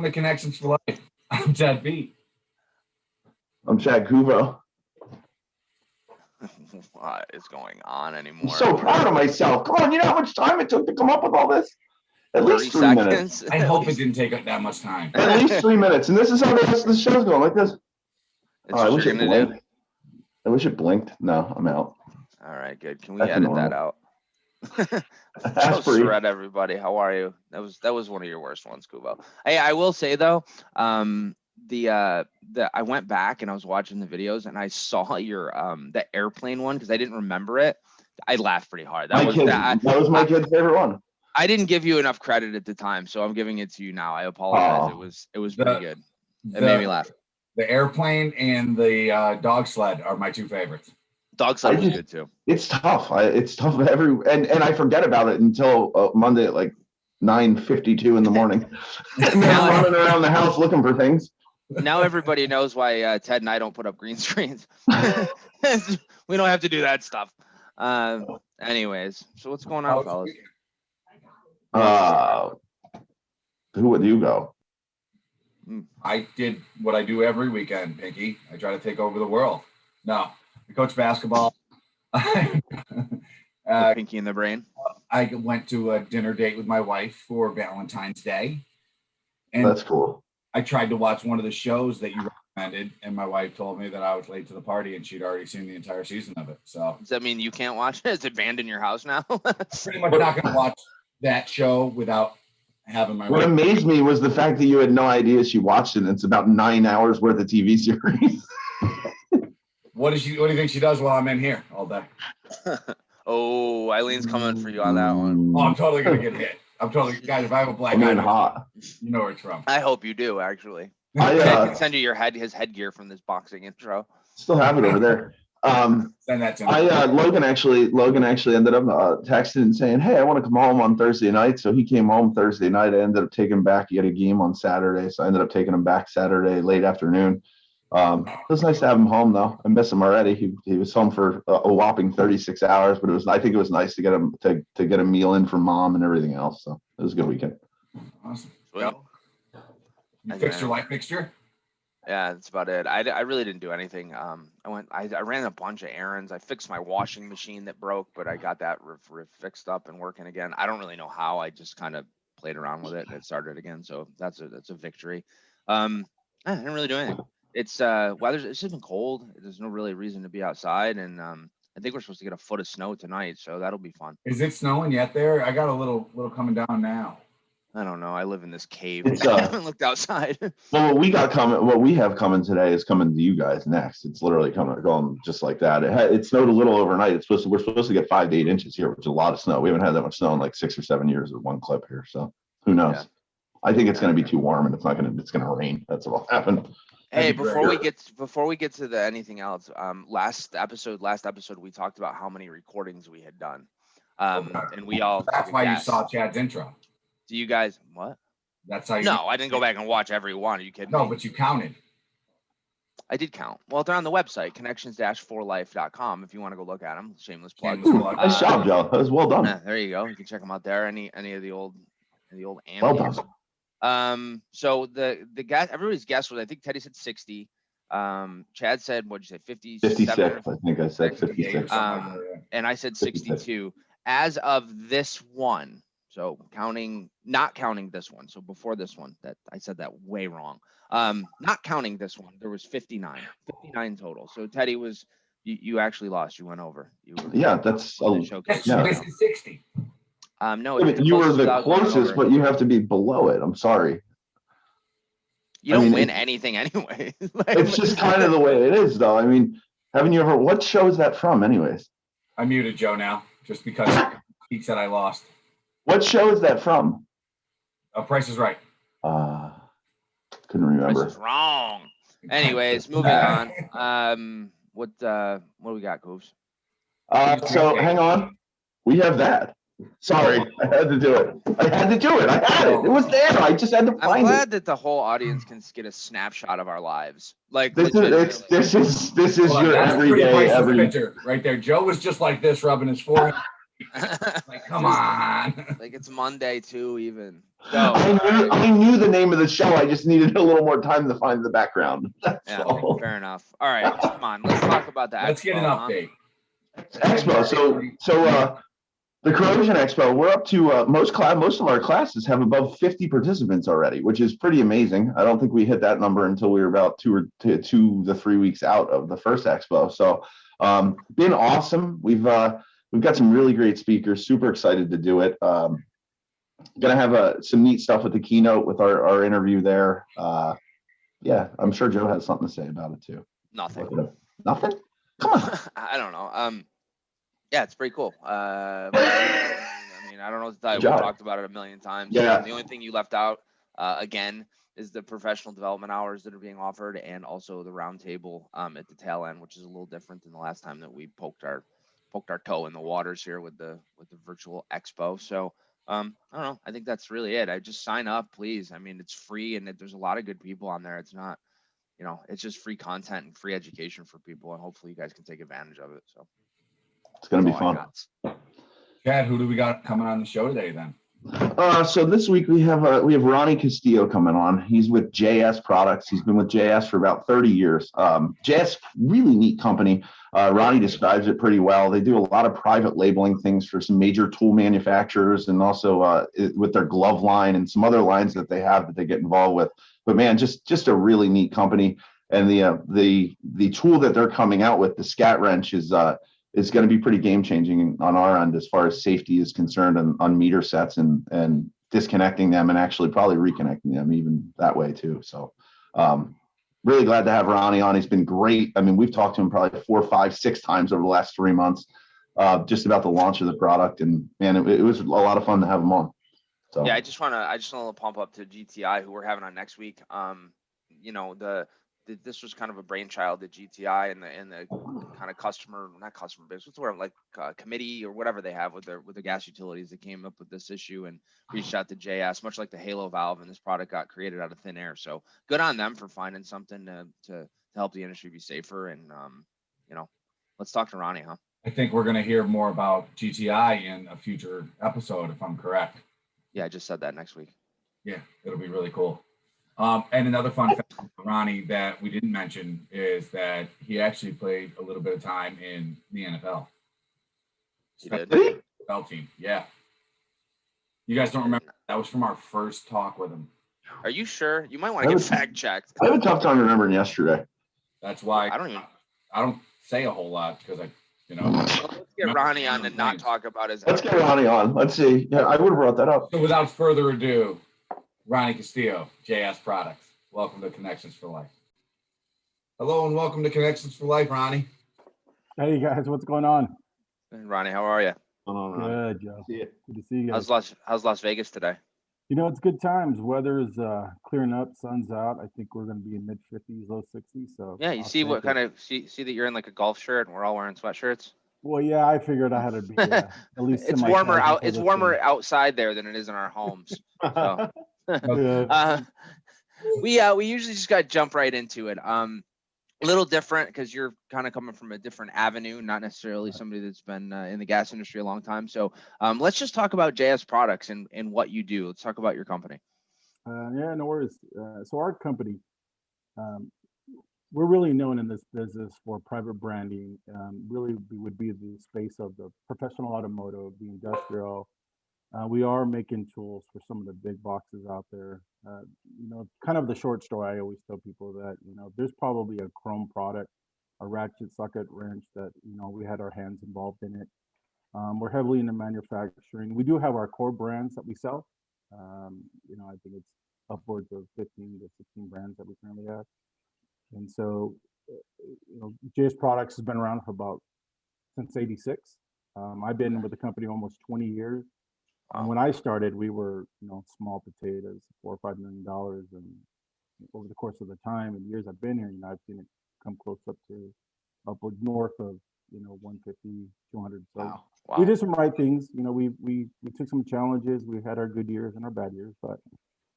to Connections for Life. I'm Ted B. I'm Chad Kubo. What is going on anymore? I'm so proud of myself. Come on, you know how much time it took to come up with all this? At least 3 minutes. I hope it didn't take that much time. At least 3 minutes. And this is how the rest of the show's going, like this. I wish it blinked. I wish it blinked. No, I'm out. All right, good. Can we edit that out? Shred, everybody. How are you? That was one of your worst ones, Kubo. Hey, I will say though, I went back and I was watching the videos and I saw your the airplane one because I didn't remember it. I laughed pretty hard. That was my kid's favorite one. I didn't give you enough credit at the time, so I'm giving it to you now. I apologize. It was pretty good. It made me laugh. The airplane and the dog sled are my two favorites. Dog sled was good too. It's tough. It's tough and I forget about it until Monday at like 9:52 in the morning. And then I'm running around the house looking for things. Now everybody knows why Ted and I don't put up green screens. We don't have to do that stuff. Anyways, so what's going on, fellas? Who would you go? I did what I do every weekend, Pinky. I try to take over the world. No, I coach basketball. Pinky in the brain. I went to a dinner date with my wife for Valentine's Day. And that's cool. I tried to watch one of the shows that you recommended, and my wife told me that I was late to the party, and she'd already seen the entire season of it. So does that mean you can't watch it? Is it banned in your house now? Pretty much not going to watch that show without having my. What amazed me was the fact that you had no idea she watched it. And it's about 9 hours worth of TV series. What do you think she does while I'm in here all day? Oh, Eileen's coming for you on that one. Oh, I'm totally gonna get hit. I'm totally, guys. If I have a black eye, hot. You know where it's from. I hope you do. Actually, I can send you his headgear from this boxing intro. Still have it over there. Send that to me. Logan actually ended up texting and saying, "Hey, I want to come home on Thursday night." So he came home Thursday night. I ended up taking him back. He had a game on Saturday, so I ended up taking him back Saturday late afternoon. It was nice to have him home, though. I miss him already. He was home for a whopping 36 hours, but I think it was nice to get him to get a meal in from mom and everything else. So it was a good weekend. Awesome. Well, you fixed your light fixture? Yeah, that's about it. I really didn't do anything. I ran a bunch of errands. I fixed my washing machine that broke, but I got that fixed up and working again. I don't really know how. I just kind of played around with it and it started again. So that's a victory. I didn't really do anything. It's it's just been cold. There's no really reason to be outside, and I think we're supposed to get a foot of snow tonight, so that'll be fun. Is it snowing yet there? I got a little coming down now. I don't know. I live in this cave. I haven't looked outside. Well, what we have coming today is coming to you guys next. It's literally going just like that. It snowed a little overnight. We're supposed to get 5 to 8 inches here, which is a lot of snow. We haven't had that much snow in like 6 or 7 years with one clip here. So who knows? Yeah. I think it's going to be too warm, and it's going to rain. That's what will happen. Hey, before we get to the anything else, last episode we talked about how many recordings we had done, and we all. That's why you saw Chad's intro. Do you guys what? That's how. No, I didn't go back and watch every one. Are you kidding me? No, but you counted. I did count. Well, they're on the website, connections-4life.com. If you want to go look at them, shameless plug. Nice job, Joe. That was well done. There you go. You can check them out there. Any of the old animals. Well done. So the guess, everybody's guess was, I think Teddy said 60. Chad said, what'd you say, 56? I think I said 56. And I said 62. As of this one, so not counting this one. So before this one, that I said that way wrong. Not counting this one, there was 59 total. So Teddy was, you actually lost. You went over. That's 60. No, you were the closest, but you have to be below it. I'm sorry. You don't win anything anyway. It's just kind of the way it is, though. I mean, haven't you ever? What show is that from, anyways? I muted Joe now just because he said I lost. What show is that from? Price is Right. Couldn't remember. Price is Wrong. Anyways, moving on. What do we got, Goofs? So hang on. We have that. Sorry, I had to do it. I had it. It was there. I just had to find it. I'm glad that the whole audience can get a snapshot of our lives. Like this is your everyday picture right there. Joe was just like this, rubbing his forehead. Like, come on. Like it's Monday too, even. So I knew the name of the show. I just needed a little more time to find the background. That's yeah, all. fair enough. All right, come on, let's talk about the Let's get an Expo, huh? update. Expo. So the Corrosion Expo, we're up to most of our classes have above 50 participants already, which is pretty amazing. I don't think we hit that number until we were about 2 to 3 weeks out of the first Expo. So been awesome. We've got some really great speakers. Super excited to do it. Gonna have some neat stuff with the keynote with our interview there. Yeah, I'm sure Joe has something to say about it too. Nothing. Nothing? Come on. I don't know. Yeah, it's pretty cool. I mean, I don't know what to tell you. Good We job. talked about it a million times. Yeah. The only thing you left out, again, is the professional development hours that are being offered, and also the roundtable at the tail end, which is a little different than the last time that we poked our toe in the waters here with the virtual expo. So I don't know. I think that's really it. I just sign up, please. I mean, it's free, and there's a lot of good people on there. It's not, it's just free content and free education for people, and hopefully you guys can take advantage of it. So It's gonna be that's all I fun. got. Chad, who do we got coming on the show today then? So this week we have Ronnie Castillo coming on. He's with JS Products. He's been with JS for about 30 years. JS, really neat company. Ronnie describes it pretty well. They do a lot of private labeling things for some major tool manufacturers, and also with their glove line and some other lines that they have that they get involved with. But man, just a really neat company. And the tool that they're coming out with, the Scat Wrench, is going to be pretty game changing on our end as far as safety is concerned on meter sets and disconnecting them and actually probably reconnecting them even that way too. So really glad to have Ronnie on. He's been great. I mean, we've talked to him probably 4, 5, 6 times over the last 3 months, just about the launch of the product. And man, it was a lot of fun to have him on. So Yeah, I just want to pump up to GTI, who we're having on next week. This was kind of a brainchild at GTI and the kind of not customer base, what's the word, like committee or whatever they have with the gas utilities that came up with this issue and reached out to JS, much like the Halo valve, and this product got created out of thin air. So good on them for finding something to help the industry be safer. And let's talk to Ronnie, huh? I think we're going to hear more about GTI in a future episode, if I'm correct. Yeah, I just said that next week. Yeah, it'll be really cool. And another fun fact for Ronnie that we didn't mention is that he actually played a little bit of time in the NFL. He did? NFL team, yeah. You guys don't remember? That was from our first talk with him. Are you sure? You might want to get fact checked. I have a tough time remembering yesterday. That's why I don't say a whole lot because Well, let's get Ronnie on to not talk about his. Let's get Ronnie on. Let's see. Yeah, I would have brought that up. So without further ado, Ronnie Castillo, JS Products. Welcome to Connections for Life. Hello and welcome to Connections for Life, Ronnie. Hey guys, what's going on? Ronnie, how are you? Good, Joe. Good to see you guys. How's Las Vegas today? It's good times. Weather is clearing up, sun's out. I think we're going to be in mid 50s, low 60s. So yeah, you see what kind of see that you're in like a golf shirt and we're all wearing sweatshirts. Well, yeah, I figured I had to be at least. It's warmer out. It's warmer outside there than it is in our homes. So. We usually just got to jump right into it. A little different because you're kind of coming from a different avenue, not necessarily somebody that's been in the gas industry a long time. So let's just talk about JS Products and what you do. Let's talk about your company. Yeah, no worries. So our company, we're really known in this business for private branding. Really, we would be the space of the professional automotive, the industrial. We are making tools for some of the big boxes out there. Kind of the short story I always tell people that, there's probably a chrome product, a ratchet socket wrench that, we had our hands involved in it. We're heavily into manufacturing. We do have our core brands that we sell. I think it's upwards of 15 to 16 brands that we currently have. And so, JS Products has been around for since 86. I've been with the company almost 20 years. And when I started, we were, small potatoes, $4 or $5 million. And over the course of the time and years I've been here, I've seen it come close up to upward north of, 150, 200. So wow. We did some right things. We took some challenges. We had our good years and our bad years, but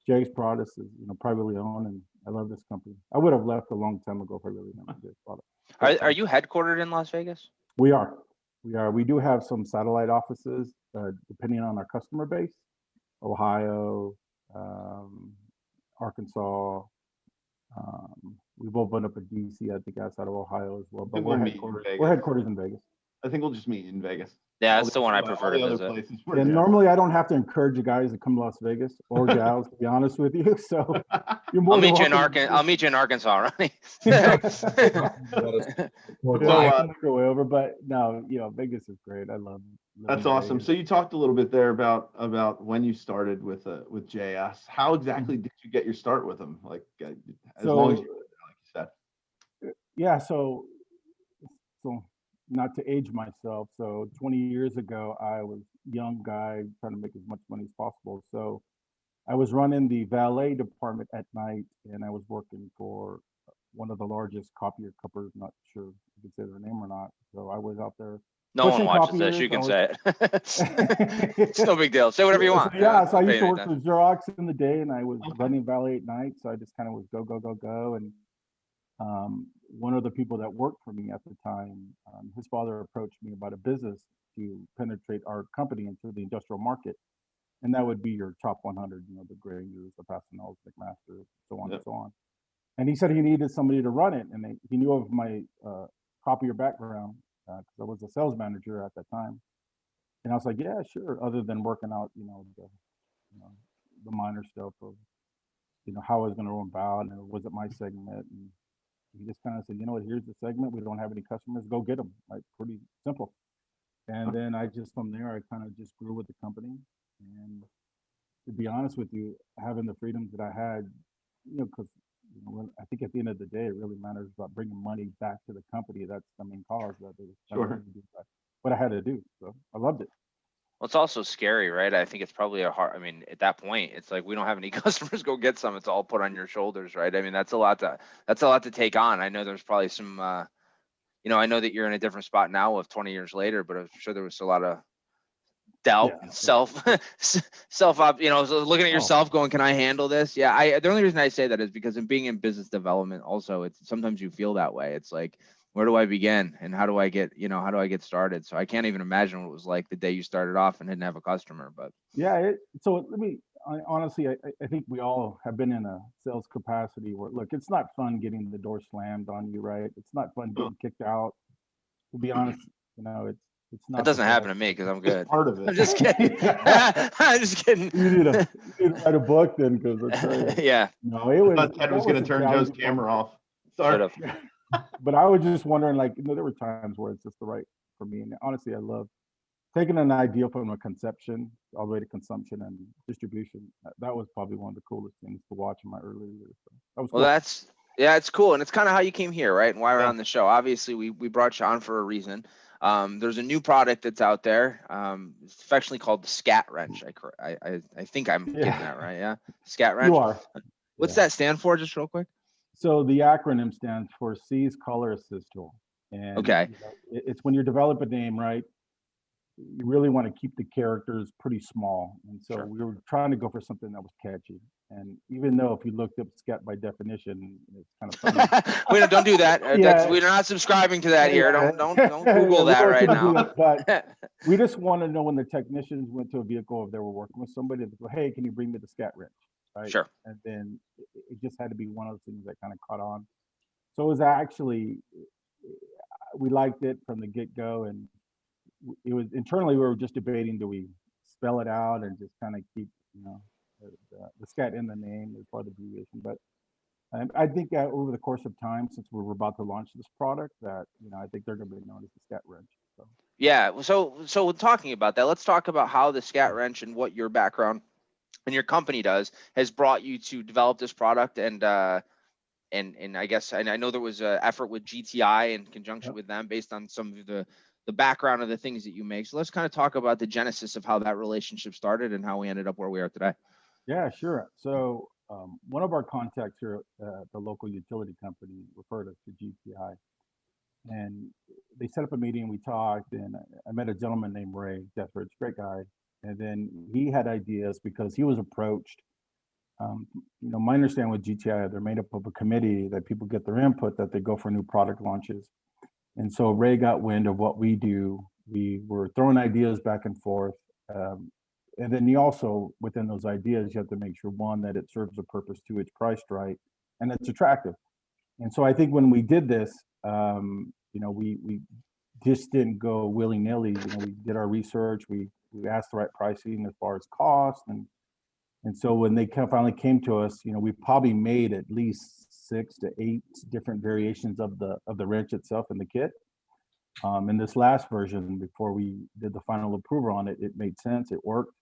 JS Products is, privately owned, and I love this company. I would have left a long time ago if I really didn't like this product. Are you headquartered in Las Vegas? We are. We do have some satellite offices, depending on our customer base. Ohio, Arkansas. We've opened up a DC, I think, outside of Ohio as well. But we'll we're meet in headquartered. Vegas. We're headquarters in Vegas. I think we'll just meet in Vegas. Yeah, All that's the one I all prefer the to other visit. places we're And there. normally I don't have to encourage you guys to come to Las Vegas or gals, to be honest with you. So you're more I'll than meet you in welcome to Arkansas. I'll meet you in Arkansas, Ronnie. Yeah, I can make our way over, but no, Vegas is great. I love it. That's awesome. So you talked a little bit there about when you started with JS. How exactly did you get your start with them? Like as long as you, like you said. Yeah, so not to age myself. So 20 years ago, I was a young guy trying to make as much money as possible. So I was running the valet department at night, and I was working for one of the largest copier companies. Not sure if you can say their name or not. So I was out there. No one pushing watches this. copiers. You can I was- say it. It's no big deal. Say whatever you want. Yeah, so I I'll used pay to work anytime. for Xerox in the day, and I was Okay. running valet at night. So I just kind of was go. And one of the people that worked for me at the time, his father approached me about a business to penetrate our company into the industrial market. And that would be your top 100, the Grangers, the Fastenals, McMaster, so on Yep. and so on. And he said he needed somebody to run it. And he knew of my copier background because I was a sales manager at that time. And I was like, yeah, sure. Other than working out, the minor stuff of, how I was going to run about and was it my segment. And he just kind of said, you know what, here's the segment. We don't have any customers. Go get them. Like pretty simple. And then from there, I kind of just grew with the company. And to be honest with you, having the freedoms that I had, because I think at the end of the day, it really matters about bringing money back to the company. That's the main cause that it was Sure. what I had to do. So I loved it. Well, it's also scary, right? I think it's probably at that point, it's like we don't have any customers. Go get some. It's all put on your shoulders, right? I mean, that's a lot to take on. I know there's probably some, I know that you're in a different spot now with 20 years later, but I'm sure there was a lot of doubt and self up, so looking at yourself going, can I handle this? Yeah. The only reason I say that is because in being in business development, also, it's sometimes you feel that way. It's like, where do I begin and how do I get started? So I can't even imagine what it was like the day you started off and didn't have a customer, but yeah. So honestly, I think we all have been in a sales capacity where, look, it's not fun getting the door slammed on you, right? It's not fun getting kicked out. To be honest, it's not. It doesn't happen to me because I'm good. Part of it. I'm just kidding. I'm just kidding. You need to write a book then, because Yeah. No, it was. I thought Ted was going to turn Joe's camera off. Sorry. But I was just wondering, there were times where it's just the right for me. And honestly, I love taking an idea from a conception all the way to consumption and distribution. That was probably one of the coolest things to watch in my early years. So that was cool. Well, it's cool. And it's kind of how you came here, right? And why we're on the show. Obviously, we brought you on for a reason. There's a new product that's out there. It's affectionately called the Scat Wrench. I think I'm getting that right. Yeah. Scat Wrench. You are. What's that stand for, just real quick? So the acronym stands for C's Color Assist Tool. And okay. It's when you develop a name, right? You really want to keep the characters pretty small. And so we were trying to go for something that was catchy. And even though if you looked up scat by definition, it's kind of funny. Don't do that. We're not subscribing to that here. Don't Google that right now. But we just want to know when the technicians went to a vehicle, if they were working with somebody, they go, hey, can you bring me the scat wrench? Right? Sure. And then it just had to be one of those things that kind of caught on. So it was actually, we liked it from the get-go, and it was internally we were just debating, do we spell it out and just kind of keep the scat in the name as part of the abbreviation. But I think that over the course of time, since we were about to launch this product, that I think they're going to be known as the Scat Wrench. So. Yeah. So talking about that, let's talk about how the Scat Wrench and what your background and your company has brought you to develop this product. And I guess I know there was an effort with GTI in conjunction with them based on some of the background of the things that you make. So let's kind of talk about the genesis of how that relationship started and how we ended up where we are today. Yeah, sure. So one of our contacts here at the local utility company referred us to GTI, and they set up a meeting. We talked, and I met a gentleman named Ray Dethridge, great guy. And then he had ideas because he was approached. My understanding with GTI, they're made up of a committee that people get their input, that they go for new product launches. And so Ray got wind of what we do We were throwing ideas back and forth. And then you also, within those ideas, you have to make sure, one, that it serves a purpose, two, it's priced right, and it's attractive. And so I think when we did this, we just didn't go willy nilly. We did our research. We asked the right pricing as far as cost, and so when they finally came to us, we probably made at least 6 to 8 different variations of the wrench itself in the kit. In this last version, before we did the final approval on it, it made sense. It worked.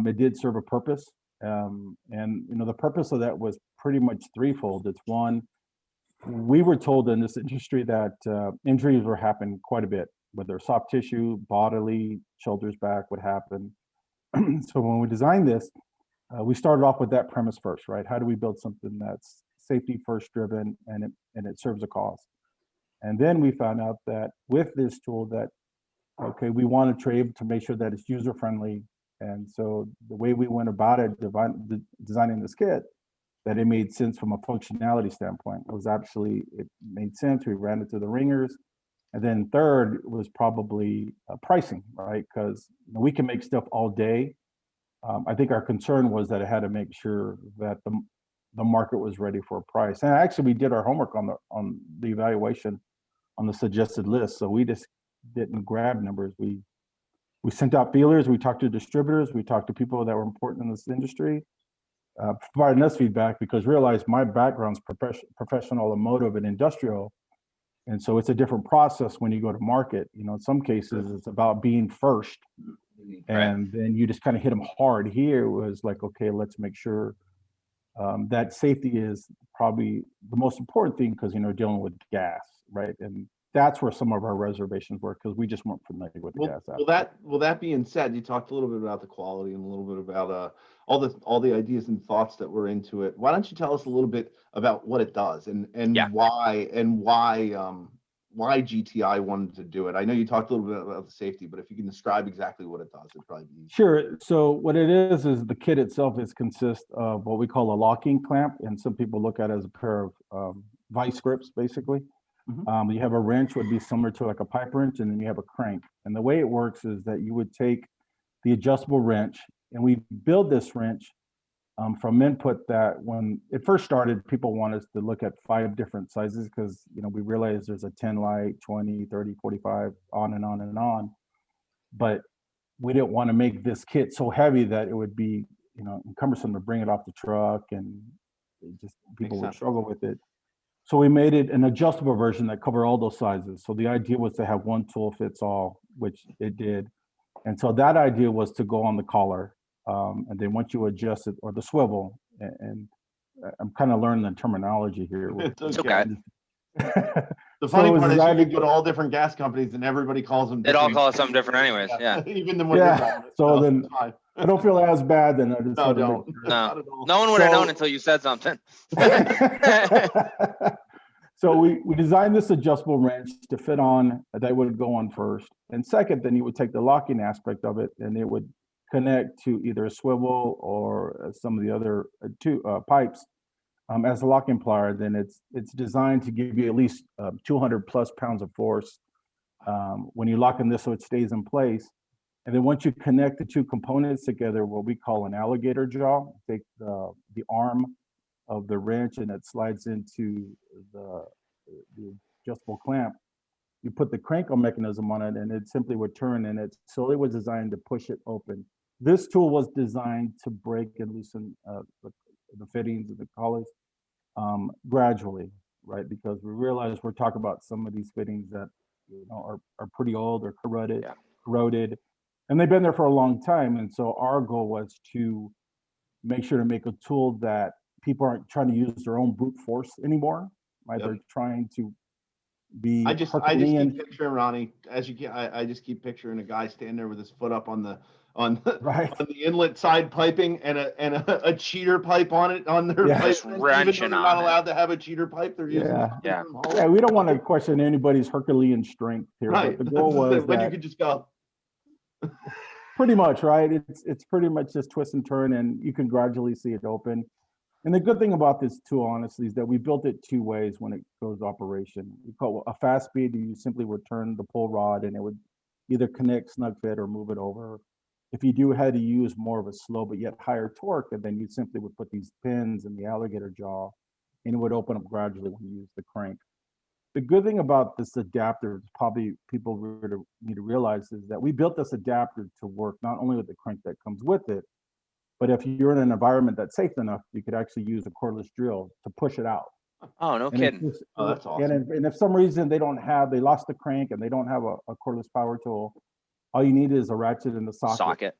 It did serve a purpose, and the purpose of that was pretty much threefold. It's one, we were told in this industry that injuries were happening quite a bit, whether soft tissue, bodily, shoulders, back would happen. So when we designed this, we started off with that premise first, right? How do we build something that's safety first driven and it serves a cause? And then we found out that with this tool that, okay, we wanted to make sure that it's user friendly. And so the way we went about it, designing this kit, that it made sense from a functionality standpoint. It made sense. We ran it through the ringers. And then third was probably pricing, right? Because we can make stuff all day. I think our concern was that it had to make sure that the market was ready for a price. And actually, we did our homework on the evaluation on the suggested list. So we just didn't grab numbers. We sent out feelers. We talked to distributors. We talked to people that were important in this industry, providing us feedback, because realized my background's professional, automotive, and industrial. And so it's a different process when you go to market. In some cases, it's about being first. And then you just kind of hit them hard. Here it was like, okay, let's make sure that safety is probably the most important thing, because dealing with gas, right? And that's where some of our reservations were, because we just weren't familiar with the gas. Well, that being said, you talked a little bit about the quality and a little bit about all the ideas and thoughts that were into it. Why don't you tell us a little bit about what it does and why GTI wanted to do it? I know you talked a little bit about the safety, but if you can describe exactly what it does, it'd probably be easy. Sure. So what it is the kit itself consists of what we call a locking clamp, and some people look at it as a pair of vice grips, basically. You have a wrench, would be similar to like a pipe wrench, and then you have a crank. And the way it works is that you would take the adjustable wrench, and we build this wrench from input that when it first started, people want us to look at 5 different sizes, because we realize there's a 10 light, 20, 30, 45, on and on and on. But we didn't want to make this kit so heavy that it would be cumbersome to bring it off the truck, and people would struggle with it. So we made it an adjustable version that covered all those sizes. So the idea was to have one tool fits all, which it did. And so that idea was to go on the collar. And then once you adjust it, or the swivel, and I'm kind of learning the terminology here. It's okay. The funny part is you can go to all different gas companies and everybody calls them different. It all calls something different anyways. Yeah. Even the one so then I don't feel as bad then. No one would have known until you said something. So we designed this adjustable wrench to fit on, that would go on first. And second, then you would take the locking aspect of it, and it would connect to either a swivel or some of the other two pipes as a locking plier. Then it's designed to give you at least 200 plus pounds of force when you lock in this, so it stays in place. And then once you connect the two components together, what we call an alligator jaw, take the arm of the wrench and it slides into the adjustable clamp. You put the crankle mechanism on it, and it simply would turn, and it was designed to push it open. This tool was designed to break and loosen the fittings of the collars gradually, right? Because we realize we're talking about some of these fittings that are pretty old or corroded, and they've been there for a long time. And so our goal was to make sure to make a tool that people aren't trying to use their own brute force anymore, right? They're trying to be. I just keep picturing, Ronnie, I just keep picturing a guy standing there with his foot up on the inlet side piping and a cheater pipe on it, on their pipe. Even though they're not allowed to have a cheater pipe, they're using we don't want to question anybody's Herculean strength here, right? But the goal was when you could just go. Pretty much, right? It's pretty much just twist and turn, and you can gradually see it open. And the good thing about this tool, honestly, is that we built it 2 ways when it goes operation. We call it a fast speed. You simply would turn the pull rod, and it would either connect, snug fit, or move it over. If you do had to use more of a slow but yet higher torque, and then you simply would put these pins in the alligator jaw, and it would open up gradually when you use the crank. The good thing about this adapter, probably people really need to realize, is that we built this adapter to work not only with the crank that comes with it, but if you're in an environment that's safe enough, you could actually use a cordless drill to push it out. Oh, no And kidding. just, Oh, that's awesome. and if some reason they lost the crank and they don't have a cordless power tool, all you need is a ratchet and a socket.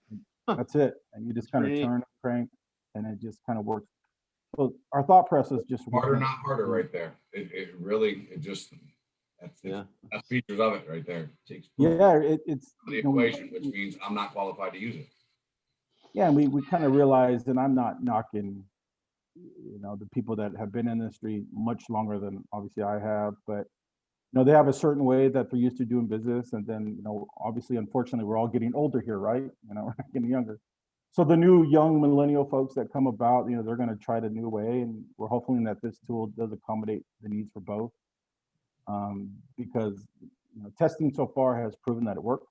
That's it. And you just kind of Sweet. turn the crank and it just kind of works. So our thought process just Smarter, not harder, right there. It really, that's Yeah. that's features of it right there. Takes Yeah, it's the equation, which means I'm not qualified to use it. yeah, and we kind of realized, and I'm not knocking, the people that have been in the industry much longer than obviously I have, but they have a certain way that they're used to doing business, and then obviously, unfortunately, we're all getting older here, right? We're not getting younger. So the new young millennial folks that come about, they're going to try the new way, and we're hoping that this tool does accommodate the needs for both, because testing so far has proven that it works,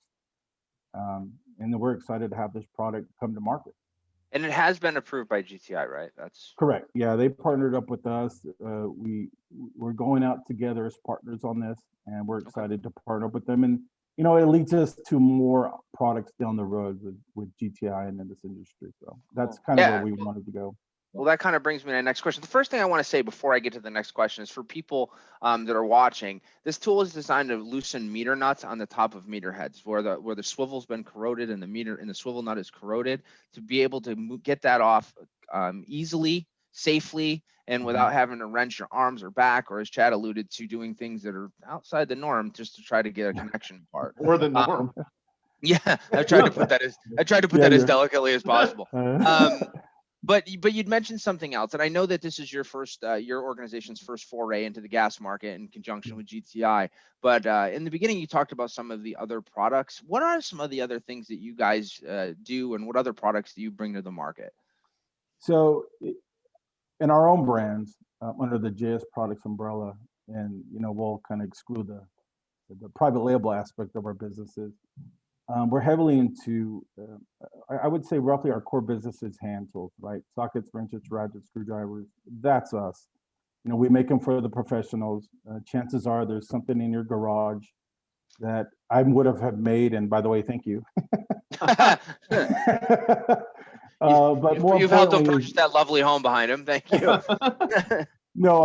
and then we're excited to have this product come to market. And it has been approved by GTI, right? That's correct. Yeah, they partnered up with us. We're going out together as partners on this, and we're excited to partner up with them. And it leads us to more products down the road with GTI and in this industry. So that's kind of where we wanted to go. Well, that kind of brings me to the next question. The first thing I want to say before I get to the next question is for people that are watching, this tool is designed to loosen meter nuts on the top of meter heads where the swivel's been corroded and the swivel nut is corroded, to be able to get that off easily, safely, and without having to wrench your arms or back, or as Chad alluded to, doing things that are outside the norm just to try to get a connection apart. Or the norm. Yeah, I tried to put that as delicately as possible. But you'd mentioned something else, and I know that this is your organization's first foray into the gas market in conjunction with GTI. But in the beginning, you talked about some of the other products. What are some of the other things that you guys do, and what other products do you bring to the market? So, in our own brands, under the JS Products umbrella, and we'll kind of exclude the private label aspect of our businesses. We're heavily into, I would say roughly our core business is hand tools, right? Sockets, wrenches, ratchets, screwdrivers. That's us. We make them for the professionals. Chances are there's something in your garage that I would have made. And by the way, thank you. But more you've helped him purchase that lovely home behind him. Thank you. No,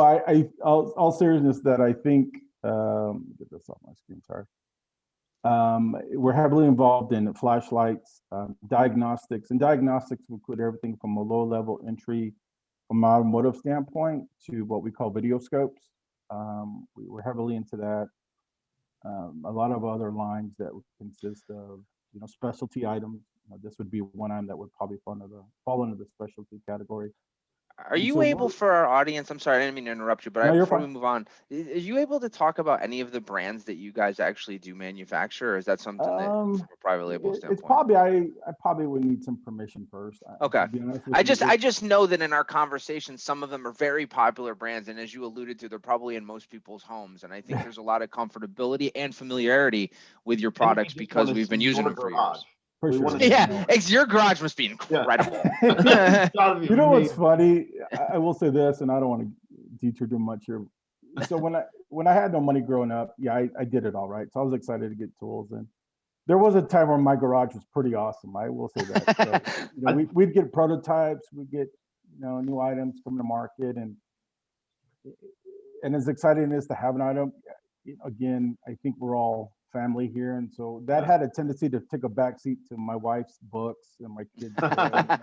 all seriousness, that I think, get this off my screen, sorry. We're heavily involved in flashlights, diagnostics, and diagnostics will include everything from a low-level entry from an automotive standpoint to what we call video scopes. We're heavily into that. A lot of other lines that would consist of, specialty items. This would be one item that would probably fall under the specialty category. Are you able, for our audience, I'm sorry, I didn't mean to interrupt you, but before we move on, are you able to talk about any of the brands that you guys actually do manufacture, or is that something that from a private label standpoint? It's probably, I probably would need some permission first. Okay. I just know that in our conversation, some of them are very popular brands, and as you alluded to, they're probably in most people's homes, and I think there's a lot of comfortability and familiity with your products because we've been using them for years. For sure. Yeah, your garage must be incredible. You know what's funny? I will say this, and I don't want to detour too much here. So when I had no money growing up, yeah, I did it all right. So I was excited to get tools, and there was a time where my garage was pretty awesome. I will say that. So, we'd get prototypes, we'd get new items coming to market, and as exciting as to have an item, again, I think we're all family here, and so that had a tendency to take a backseat to my wife's books and my kids. I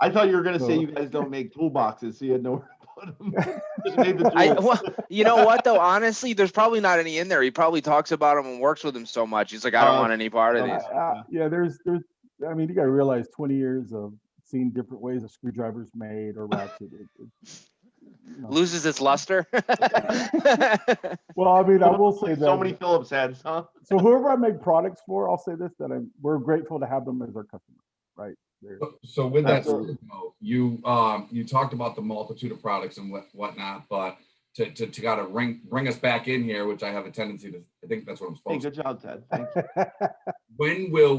thought you were going to say you guys don't make toolboxes, so you had nowhere to put them. Just made the tools. You know what though? Honestly, there's probably not any in there. He probably talks about them and works with them so much. He's like, I don't want any part of these. Yeah, there's. I mean, you got to realize 20 years of seeing different ways of screwdrivers made or ratchet. Loses its luster. Well, I mean, I will say that so many Phillips heads, huh? So whoever I make products for, I'll say this: that we're grateful to have them as our customers, right? So with that, you talked about the multitude of products and whatnot, but to kind of bring us back in here, which I have a tendency to, I think that's what I'm supposed to. Hey, good job, Ted. Thank you. when will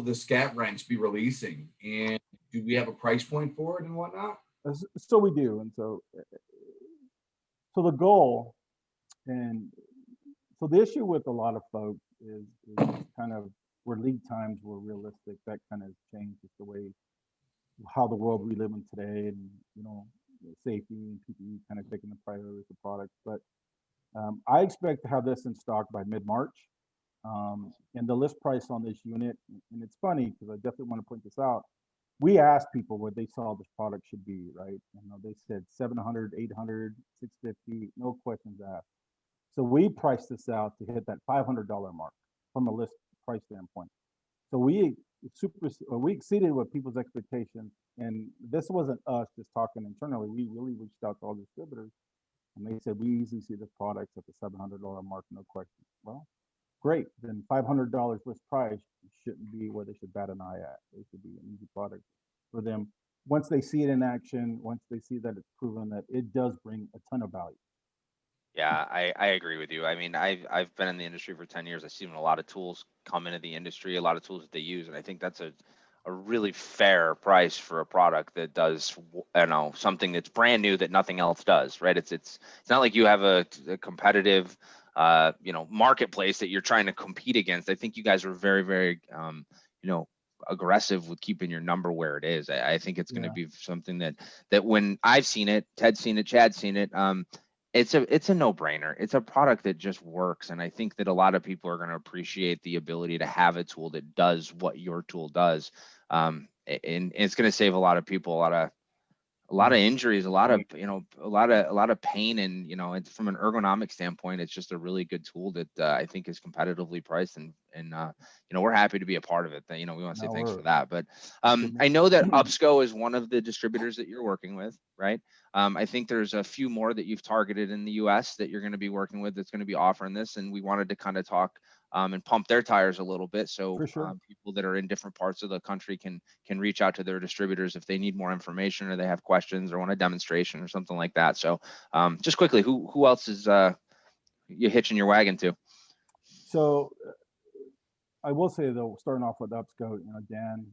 the scat wrench be releasing? And do we have a price point for it and whatnot? So we do, and so the goal, and so the issue with a lot of folks is kind of where lead times were realistic. That kind of changed just the way how the world we live in today, and safety and PPE kind of taking the priority of the product. But I expect to have this in stock by mid-March. And the list price on this unit, and it's funny because I definitely want to point this out. We asked people what they saw this product should be, right? They said 700, 800, 650, no questions asked. So we priced this out to hit that $500 mark from a list price standpoint. So we exceeded what people's expectations, and this wasn't us just talking internally. We really reached out to all distributors, and they said we easily see this product at the $700 mark, no question. Well, great. Then $500 list price shouldn't be where they should bat an eye at. It should be an easy product for them. Once they see it in action, once they see that it's proven that it does bring a ton of value. Yeah, I agree with you. I mean, I've been in the industry for 10 years. I've seen a lot of tools come into the industry, a lot of tools that they use, and I think that's a really fair price for a product that does, something that's brand new that nothing else does, right? It's not like you have a competitive, marketplace that you're trying to compete against. I think you guys are very, very, aggressive with keeping your number where it is. I think it's going to be something that when I've seen it, Ted's seen it, Chad's seen it, it's a no-brainer. It's a product that just works, and I think that a lot of people are going to appreciate the ability to have a tool that does what your tool does, and it's going to save a lot of people a lot of injuries, a lot of pain, and it's from an ergonomic standpoint, it's just a really good tool that I think is competitively priced, and we're happy to be a part of it. We want to say thanks for that. But I know that Upsco is one of the distributors that you're working with, right? I think there's a few more that you've targeted in the US that you're going to be working with that's going to be offering this, and we wanted to kind of talk and pump their tires a little bit, so people that are in different parts of the country can reach out to their distributors if they need more information or they have questions or want a demonstration or something like that. So just quickly, who else is you hitching your wagon to? So I will say though, starting off with Upsco, Dan,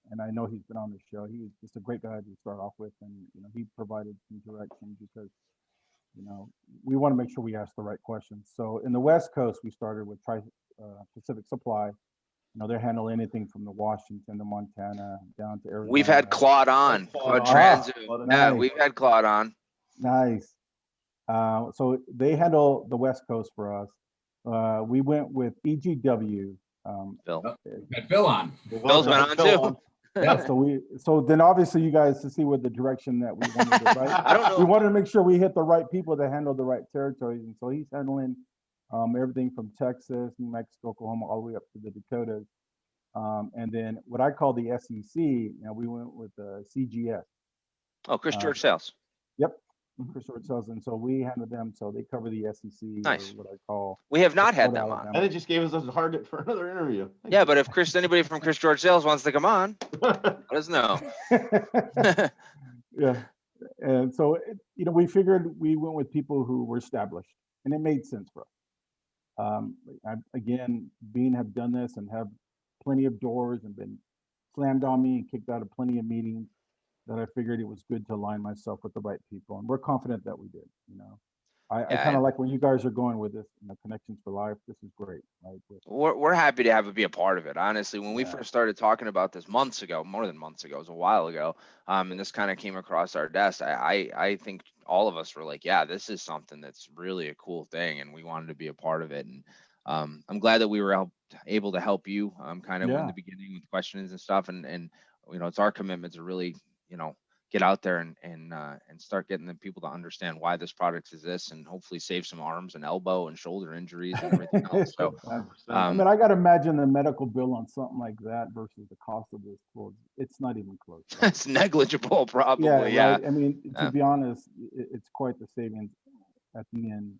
and I know he's been on the show. He was just a great guy to start off with, and he provided some direction because we want to make sure we ask the right questions. So in the West Coast, we started with Pacific Supply. They're handling anything from the Washington to Montana down to Arizona. We've had Claude on. Yeah, we've had Claude on. Nice. So they handle the West Coast for us. We went with EGW. Phil. Had Phil on. Phil's been on too. Yeah, so then obviously you guys to see what the direction that we wanted to, right? I don't know. We wanted to make sure we hit the right people that handle the right territories, and so he's handling everything from Texas, New Mexico, Oklahoma, all the way up to the Dakotas. And then what I call the SEC, we went with the CGS. Oh, Chris George Sales. Yep, Chris George Sales, and so we handle them. So they cover the SEC. Nice. Or what I call. We have not had them on. And it just gave us a target for another interview. Yeah, but if anybody from Chris George Sales wants to come on, let us know. Yeah, and so we figured we went with people who were established, and it made sense for us. Again, have done this and have plenty of doors and been slammed on me and kicked out of plenty of meetings, that I figured it was good to align myself with the right people, and we're confident that we did. I kind of like when you guys are going with this, Connections for Life. This is great. Right? We're happy to be a part of it. Honestly, when we first started talking about this months ago, more than months ago, it was a while ago, and this kind of came across our desk, I think all of us were like, yeah, this is something that's really a cool thing, and we wanted to be a part of it. And I'm glad that we were able to help you kind of in the beginning with questions and stuff. And it's our commitment to really, get out there and start getting the people to understand why this product exists, and hopefully save some arms and elbow and shoulder injuries and everything else. So, I got to imagine the medical bill on something like that versus the cost of this tool. It's not even close. Right? It's negligible, probably. Yeah. Right? I mean, to be honest, it's quite the savings at the end.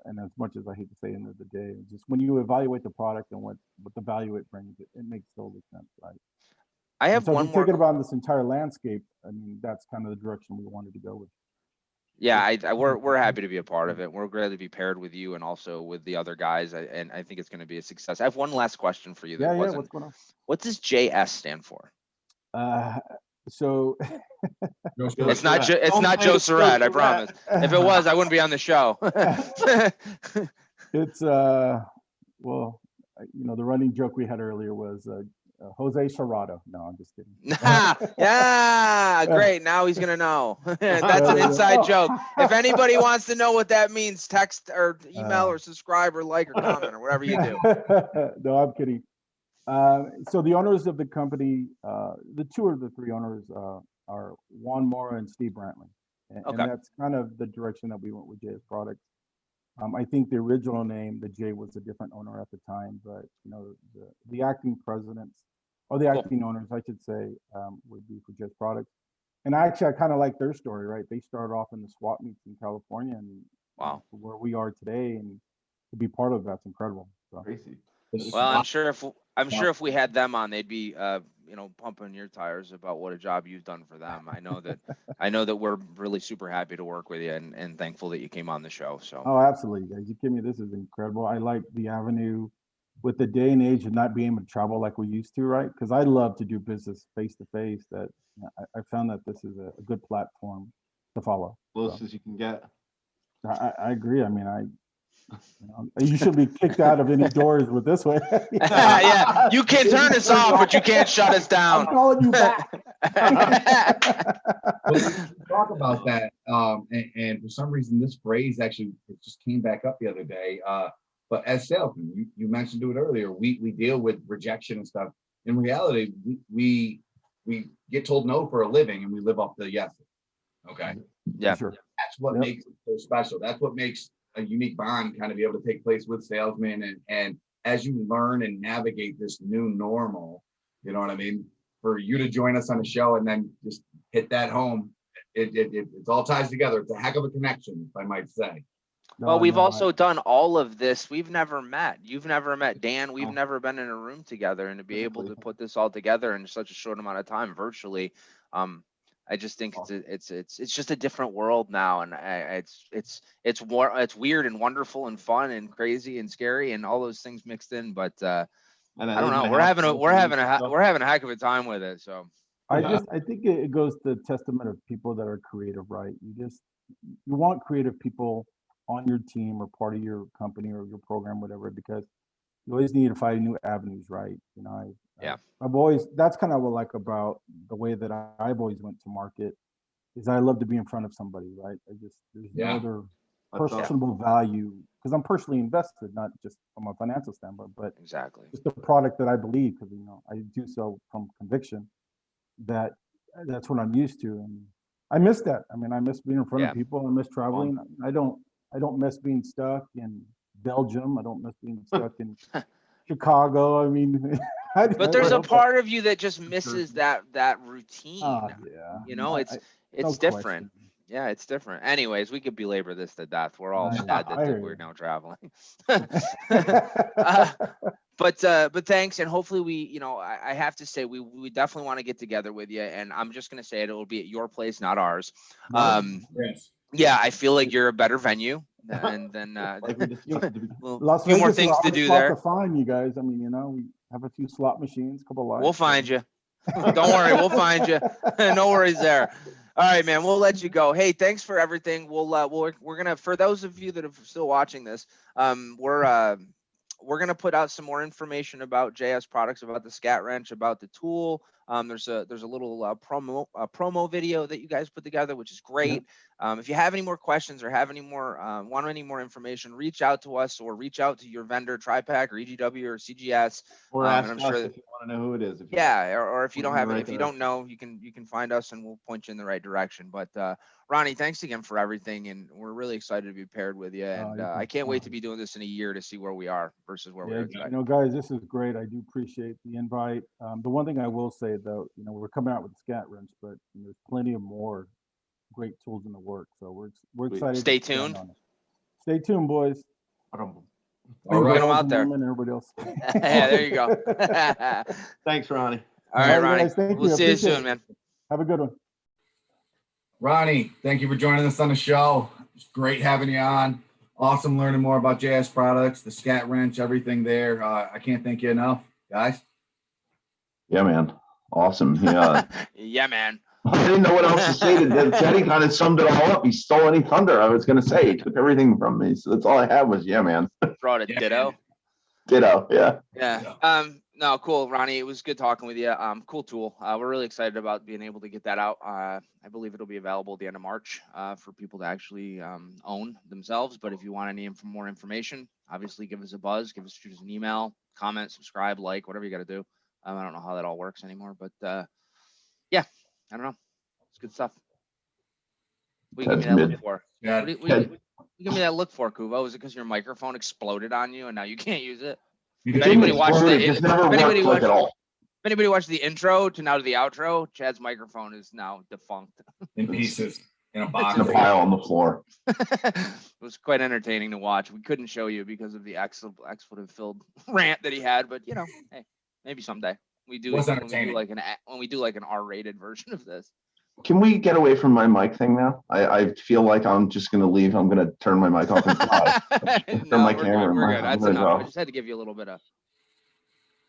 And as much as I hate to say, end of the day, just when you evaluate the product and what the value it brings, it makes total sense, right? I have one more. Thinking about this entire landscape, I mean, that's kind of the direction we wanted to go with. Yeah, we're happy to be a part of it. We're glad to be paired with you and also with the other guys. And I think it's going to be a success. I have one last question for you. Yeah, yeah. What's going on? What does JS stand for? So it's not Joe Surratt, I promise. If it was, I wouldn't be on the show. It's well, the running joke we had earlier was Jose Serrato. No, I'm just kidding. Yeah, great. Now he's gonna know. That's an inside joke. If anybody wants to know what that means, text or email or subscribe or like or comment or whatever you do. No, I'm kidding. So the owners of the company, the two of the three owners are Juan Mora and Steve Brantley. And that's kind of the direction that we went with JS Products. I think the original name, the J, was a different owner at the time, but the acting presidents or the acting owners, I should say, would be for JS Products. And actually, I kind of like their story, right? They started off in the swap meets in California, and where we are today, and to be part of that's incredible. So. Crazy. Well, I'm sure if we had them on, they'd be pumping your tires about what a job you've done for them. I know that we're really super happy to work with you and thankful that you came on the show. So absolutely, guys. You kidding me? This is incredible. I like the avenue with the day and age of not being able to travel like we used to, right? Because I love to do business face to face. That I found that this is a good platform to follow. Close as you can get. I agree. I mean, you should be kicked out of any doors with this way. Yeah, you can turn us off, but you can't shut us down. I'm calling you back. Talk about that. And for some reason, this phrase actually it just came back up the other day. But as salesmen, you mentioned it earlier. We deal with rejection and stuff. In reality, we get told no for a living, and we live off the yes. Okay. Yeah. Sure. That's what makes it so special. That's what makes a unique bond kind of be able to take place with salesmen. And as you learn and navigate this new normal, you know what I mean? For you to join us on a show and then just hit that home, it's all ties together. It's a heck of a connection, if I might say. Well, we've also done all of this. We've never met. You've never met Dan. We've never been in a room together, and to be able to put this all together in such a short amount of time virtually, I just think it's just a different world now, and it's weird and wonderful and fun and crazy and scary and all those things mixed in. But I don't know. We're having a heck of a time with it. So I think it goes to testament of people that are creative, right? You want creative people on your team or part of your company or your program, whatever, because you always need to find new avenues, right? I've always, that's kind of what I like about the way that I've always went to market is I love to be in front of somebody, right? There's no other personable value because I'm personally invested, not just from a financial standpoint, but exactly just the product that I believe, because I do so from conviction that's what I'm used to. And I miss that. I mean, I miss being in front of people. I miss traveling. I don't miss being stuck in Belgium. I don't miss being stuck in Chicago. I mean, but there's a part of you that just misses that routine. It's different. Yeah, it's different. Anyways, we could belabor this to death. We're all sad that we're now traveling. But thanks, and hopefully I have to say we definitely want to get together with you, and I'm just gonna say it will be at your place, not ours. Yes. Yeah, I feel like you're a better venue, and then a few more things to do there. To find you guys. I mean, we have a few slot machines, a couple of lights. We'll find you. Don't worry, we'll find you. No worries there. All right, man. We'll let you go. Hey, thanks for everything. We're gonna, for those of you that are still watching this, we're gonna put out some more information about JS Products, about the Scat Wrench, about the tool. There's a little promo video that you guys put together, which is great. If you have any more questions or have any more want any more information, reach out to us or reach out to your vendor, TriPack or EGW or CGS. Or ask us if you want to know who it is. Or if you don't have it, if you don't know, you can find us and we'll point you in the right direction. But Ronnie, thanks again for everything, and we're really excited to be paired with you. And I can't wait to be doing this in a year to see where we are versus where we are today. Guys, this is great. I do appreciate the invite. The one thing I will say though, we're coming out with the Scat Wrench, but there's plenty of more great tools in the works. So we're excited. Stay tuned. Stay tuned, boys. All right, get them out there. And everybody else. Yeah, there you go. Thanks, Ronnie. All right, Ronnie. Guys, we'll see you soon, man. Have a good one. Ronnie, thank you for joining us on the show. It's great having you on. Awesome learning more about JS products, the scat wrench, everything there. I can't thank you enough, guys. Yeah, man. Awesome. Yeah. Yeah, man. I didn't know what else to say. Teddy kind of summed it all up. He stole any thunder I was going to say. He took everything from me. So that's all I had was, yeah, man. Throw out a Yeah, ditto. man. Ditto. Yeah. Yeah. No, cool, Ronnie. It was good talking with you. Cool tool. We're really excited about being able to get that out. I believe it'll be available at the end of March for people to actually own themselves. But if you want any more information, obviously give us a buzz, shoot us an email, comment, subscribe, like, whatever you got to do. I don't know how that all works anymore, but yeah, I don't know. It's good stuff. What do you give me that look for? Yeah. What do you give me that look for, Kuvo? Is it because your microphone exploded on you and now you can't use it? You It did- didn't anybody watched explode. the- It just never if anybody worked like at all. If anybody watched the intro to now to the outro, Chad's microphone is now defunct. in pieces in a In box. a pile on the floor. It was quite entertaining to watch. We couldn't show you because of the expletive-filled rant that he had, but you know, hey, maybe someday we do. Was When we entertaining. do like an R-rated version of this. Can we get away from my mic thing now? I feel like I'm just going to leave. I'm going to turn my mic off and fly. No, my we're camera good. and We're my- good. That's I'm gonna enough. go. I just had to give you a little bit of.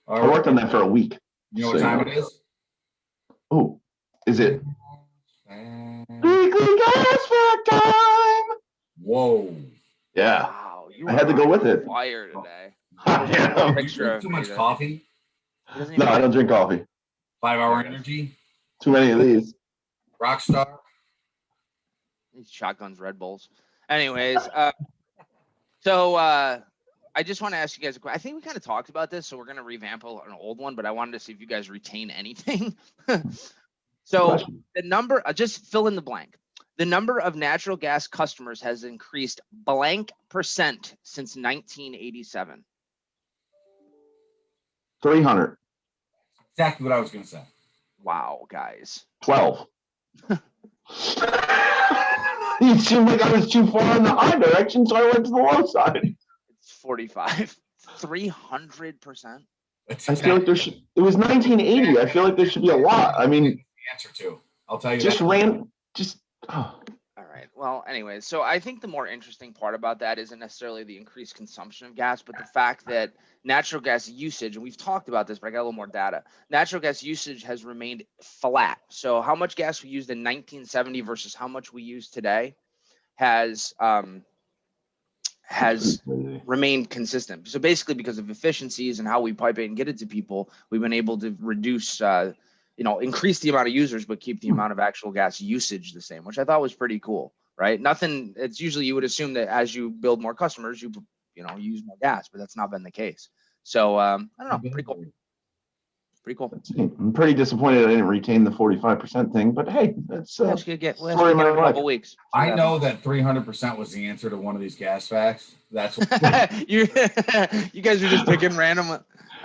All I right. worked on that for a week. You know what So, time it is? Oh, is it weekly gas fact time? Whoa. Yeah. Wow, you I had to go with it. Fire today. Yeah. You Picture drink of too me much there. coffee? He doesn't No, even- I don't drink coffee. 5-hour energy? Too many of these. Rockstar? These shotguns, Red Bulls. Anyways, so I just want to ask you guys a question. I think we kind of talked about this, so we're gonna revamp an old one, but I wanted to see if you guys retain anything. So Question. the number, just fill in the blank. The number of natural gas customers has increased blank percent since 1987. 300. Exactly what I was going to say. Wow, guys. 12. You seemed like I was too far in the high direction, so I went to the low side. It's 45. 300%. That's I feel like there should. It was 1980. I feel like there should be a lot. I mean, the answer to. I'll tell you just that. All right. Well, anyways, so I think the more interesting part about that isn't necessarily the increased consumption of gas, but the fact that natural gas usage, and we've talked about this, but I got a little more data. Natural gas usage has remained flat. So how much gas we used in 1970 versus how much we use today has remained consistent. So basically, because of efficiencies and how we pipe it and get it to people, we've been able to reduce, increase the amount of users, but keep the amount of actual gas usage the same, which I thought was pretty cool, right? Nothing. It's usually you would assume that as you build more customers, you use more gas, but that's not been the case. So I don't know, pretty cool. Pretty cool. I'm pretty disappointed I didn't retain the 45% thing, but hey, that's We'll ask you again in story of my a life. couple weeks. I know that 300% was the answer to one of these gas facts. That's what. you guys are just picking random. I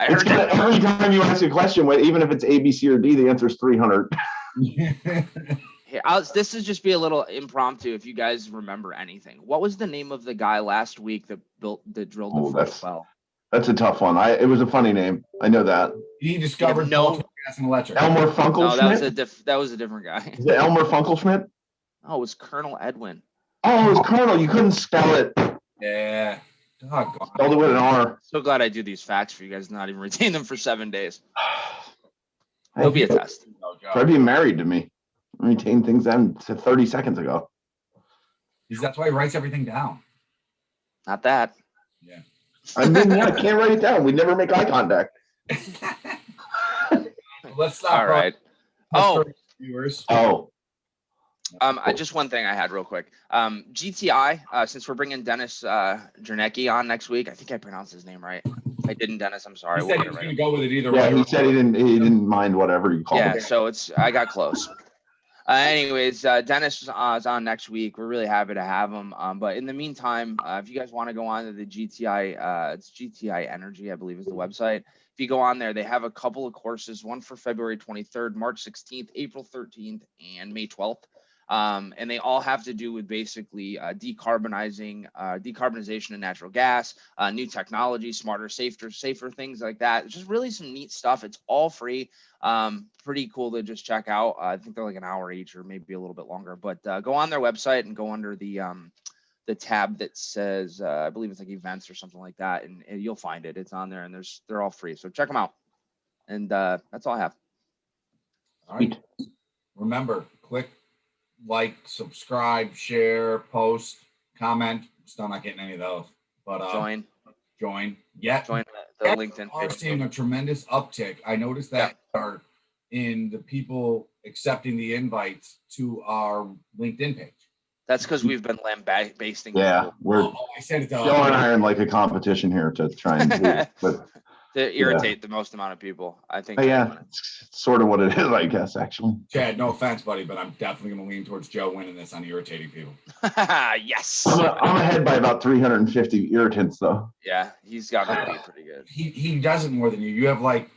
It's heard kinda, that. every time you ask a question, even if it's A, B, C, or D, the answer is 300. Here, this is just be a little impromptu. If you guys remember anything, what was the name of the guy last week that drilled the first well? That's a tough one. It was a funny name. I know that. He discovered multiple gas and electric. Elmer No, Funkelschmidt. that was a different guy. Is it Elmer Funkelschmidt? Oh, it was Colonel Edwin. Oh, it was Colonel. You couldn't spell it. Yeah. Doggone. Spelled it with an R. So glad I do these facts for you guys, not even retain them for 7 days. It'll be a test. Try being married to me. I retained things then to 30 seconds ago. That's why he writes everything down. Not that. Yeah. I mean, yeah, I can't write it down. We never make eye contact. Let's stop. All right. Oh, Viewers. Oh, just one thing I had real quick. GTI, since we're bringing Dennis Jernecki on next week, I think I pronounced his name right. If I didn't, Dennis, I'm sorry. He We'll said get he it was right. going to go with it either yeah. way. He said he didn't mind whatever you called Yeah, it. so I got close. Anyways, Dennis is on next week. We're really happy to have him. But in the meantime, if you guys want to go on to the GTI, it's GTI Energy, I believe is the website. If you go on there, they have a couple of courses, one for February 23rd, March 16th, April 13th, and May 12th. And they all have to do with basically decarbonization of natural gas, new technology, smarter, safer things like that. It's just really some neat stuff. It's all free. Pretty cool to just check out. I think they're like an hour each or maybe a little bit longer, but go on their website and go under the tab that says, I believe it's like events or something like that. And you'll find it. It's on there and they're all free. So check them out. And that's all I have. All right. Remember, click like, subscribe, share, post, comment. Still not getting any of those, but Join Yeah. the LinkedIn Are page. seeing a tremendous uptick. I noticed that are in the people accepting the invites to our LinkedIn page. That's because we've been lambasting. Yeah, we're I said it. Joe and I are in like a competition here to try and do it, but to irritate the most amount of people. I think. yeah, it's sort of what it is, I guess, actually. Chad, no offense, buddy, but I'm definitely going to lean towards Joe winning this on irritating people. Yes. I'm ahead by about 350 irritants, though. Yeah, he's got to be pretty good. He does it more than you. You have like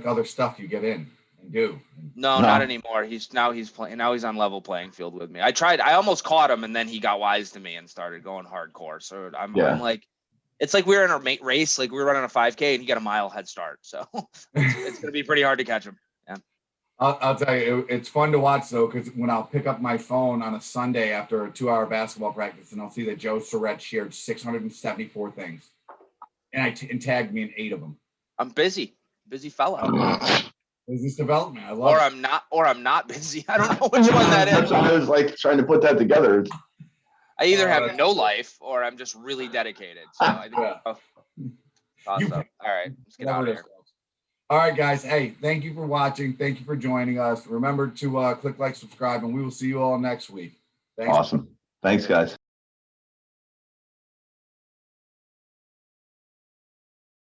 other stuff you get in and do. No, not anymore. He's playing. Now he's on level playing field with me. I almost caught him, and then he got wise to me and started going hardcore. So I'm like, it's like we were in a mate race. Like we were running a 5K, and he got a mile head start. So it's going to be pretty hard to catch him. Yeah. I'll tell you, it's fun to watch though, because when I'll pick up my phone on a Sunday after a 2-hour basketball practice, and I'll see that Joe Surratt shared 674 things, and tagged me in 8 of them. I'm busy fella. Business development. I love it. Or I'm not busy. I don't know which one that is. I was like trying to put that together. I either have no life or I'm just really dedicated. So I think awesome. All right, let's get out of here. All right, guys. Hey, thank you for watching. Thank you for joining us. Remember to click like, subscribe, and we will see you all next week. Thanks. Awesome. Thanks, guys.